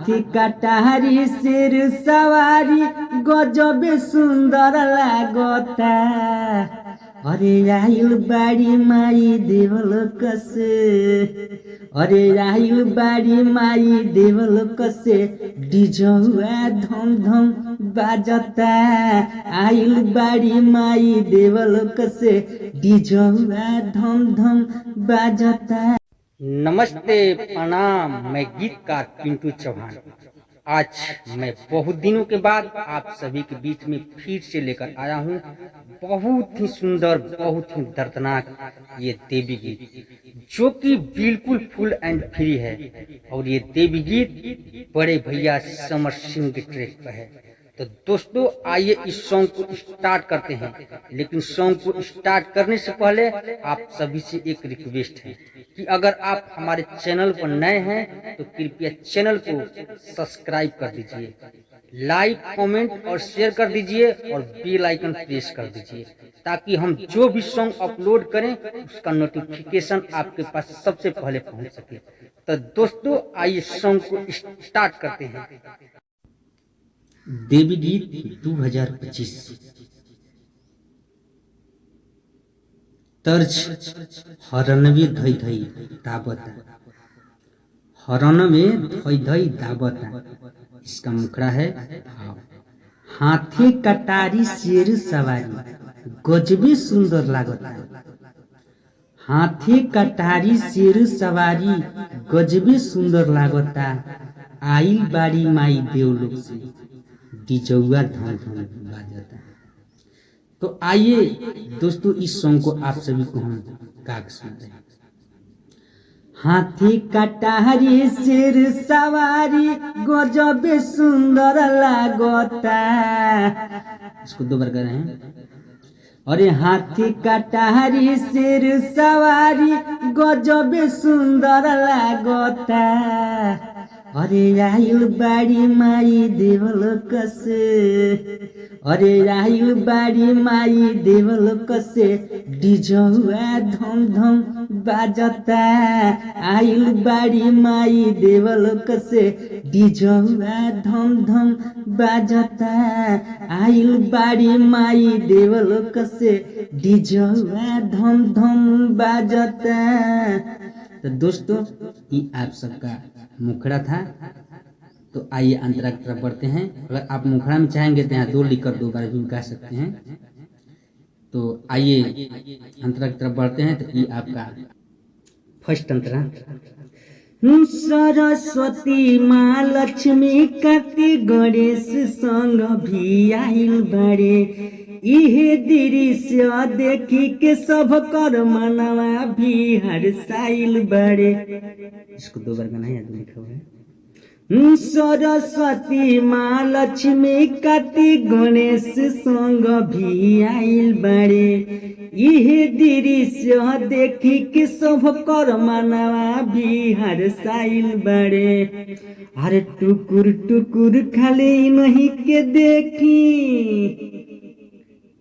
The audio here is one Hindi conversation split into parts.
हाथी कटारी शेर सवारी गजब सुंदर लागता। अरे आइल बाड़ी माई देवलोक से, अरे आइल बाड़ी माई देवलोक से डिजौआ धम धम बाजता। आइल बाड़ी माई देवलोक से डिजौआ धम धम बाजता। नमस्ते प्रणाम, मैं गीतकार पिंटू चौहान। आज मैं बहुत दिनों के बाद आप सभी के बीच में फिर से लेकर आया हूँ बहुत ही सुंदर, बहुत ही दर्दनाक ये देवी गीत, जो कि बिल्कुल फुल एंड फ्री है। और ये देवी गीत बड़े भैया समर सिंह के ट्रैक पर है। तो दोस्तों आइए इस सॉन्ग को स्टार्ट करते हैं। लेकिन सॉन्ग को स्टार्ट करने से पहले आप सभी से एक रिक्वेस्ट है कि अगर आप हमारे चैनल पर नए हैं तो कृपया चैनल को सब्सक्राइब कर दीजिए, लाइक कमेंट और शेयर कर दीजिए और बेल आइकन प्रेस कर दीजिए, ताकि हम जो भी सॉन्ग अपलोड करें उसका नोटिफिकेशन आपके पास सबसे पहले पहुंच सके। तो दोस्तों आइए सॉन्ग को स्टार्ट करते हैं। देवी गीत 2025 तर्ज हरनवे धई धई दाबता, हरनवे धई धई दाबता। इसका मुखड़ा है हाथी कटारी शेर सवारी गजबे सुंदर लागता। हाथी कटारी शेर सवारी गजबे सुंदर लागता। आइल बाड़ी माई देवलोक से डिजौआ धम धम बाजता। तो आइए दोस्तों इस सॉन्ग को आप सभी को हम गा के सुनाते हैं। हाथी कटारी शेर सवारी गजब सुंदर लागता। इसको दो बार कर रहे हैं। अरे हाथी कटारी शेर सवारी गजब सुंदर लागता। अरे आइल बाड़ी माई देवलोक से, अरे आइल बाड़ी माई देवलोक से डिजौआ धम धम बाजता। आइल बाड़ी माई देवलोक से डिजौआ धम धम बाजता। आइल बाड़ी माई देवलोक से डिजौआ धम धम बाजता। तो दोस्तों ये आप सबका मुखड़ा था। तो आइए अंतरा की तरफ बढ़ते हैं। अगर आप मुखड़ा में चाहेंगे तो यहाँ 2 लिखकर 2 बार भी गा सकते हैं। तो आइए अंतरा की तरफ बढ़ते हैं। तो ये आपका फर्स्ट अंतरा। सरस्वती माँ लक्ष्मी कार्तिक गणेश संग भी आइल बाड़े। इहे दृश्य देखी के सब कर मनवा भी हर्षाइल बाड़े। इसको 2 बार गाना है, लिखा हुआ है। सरस्वती माँ लक्ष्मी कार्तिक गणेश संग भी आइल बाड़े। इहे दृश्य देखी के सब कर मनवा भी हर्षाइल बाड़े। अरे टुकुर टुकुर खाली नहीं के देखी,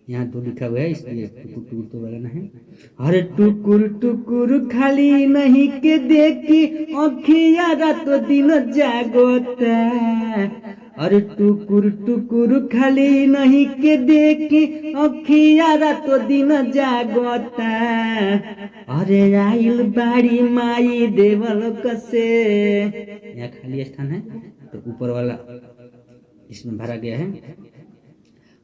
यहाँ 2 लिखा हुआ है इसलिए टुकुर तो लगाना है। अरे टुकुर टुकुर खाली नहीं के देखी अखिया रात दिन जागता। अरे टुकुर टुकुर खाली नहीं के देखी अखिया रात दिन जागता। अरे आइल बाड़ी माई देवलोक से, यहाँ खाली स्थान है तो ऊपर वाला इसमें भरा गया है।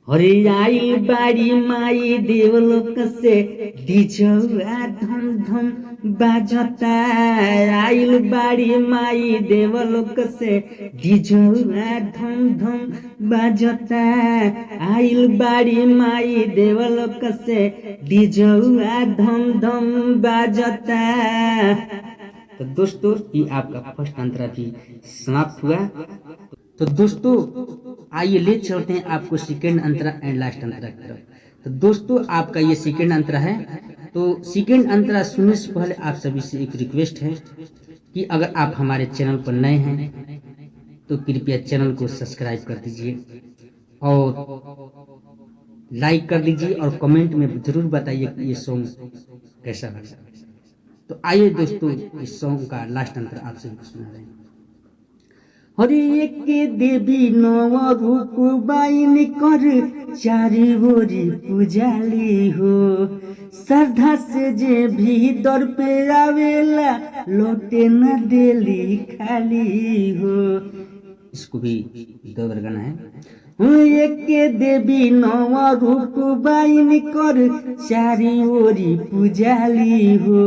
अरे आइल बाड़ी माई देवलोक से डिजौआ धम धम बाजता। आइल बाड़ी माई देवलोक से डिजौआ धम धम बाजता। आइल बाड़ी माई देवलोक से डिजौआ धम धम बाजता। तो दोस्तों ये आपका फर्स्ट अंतरा भी समाप्त हुआ। तो दोस्तों आइए ले चलते हैं आपको सेकेंड अंतरा एंड लास्ट अंतरा की तरफ। तो दोस्तों आपका ये सेकेंड अंतरा है। तो सेकेंड अंतरा सुनने से पहले आप सभी से एक रिक्वेस्ट है कि अगर आप हमारे चैनल पर नए हैं तो कृपया चैनल को सब्सक्राइब कर दीजिए और लाइक कर दीजिए और कमेंट में जरूर बताइए कि ये सॉन्ग कैसा लगा। तो आइए दोस्तों इस सॉन्ग का लास्ट अंतरा आप सभी को सुना रहे हैं। हरि एक देवी नव रूप बाइन कर चारी ओरी पुजाली हो। श्रद्धा से जे भी दर पे आवेला लौटे न देली खाली हो। इसको भी दो बार गाना है। एक देवी नव रूप बाइन कर चारी ओरी पुजाली हो।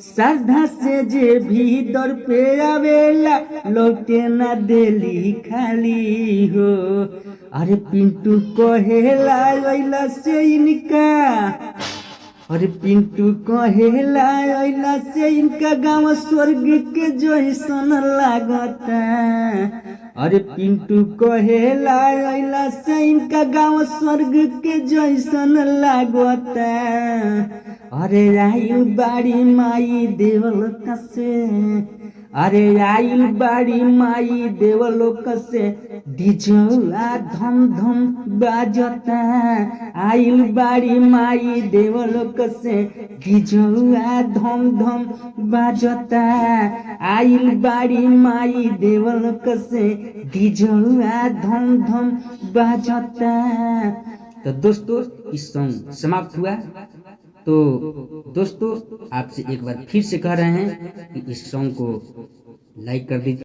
श्रद्धा से जे भी दर पे आवेला लौटे न देली खाली हो। अरे पिंटू कहेला अइला से इनका, अरे पिंटू कहेला अइला से इनका गाँव स्वर्ग के जैसन लागता। अरे पिंटू कहेला अइला से इनका गाँव स्वर्ग के जैसन लागता। अरे आइल बाड़ी माई देवलोक से, अरे आइल बाड़ी माई देवलोक से डिजौला धम धम बाजता। आइल बाड़ी माई देवलोक से डिजौला धम धम बाजता। आइल बाड़ी माई देवलोक से डिजौला धम धम बाजता। तो दोस्तों इस सॉन्ग समाप्त हुआ। तो दोस्तों आपसे एक बार फिर से कह रहे हैं कि इस सॉन्ग को लाइक कर दीजिए।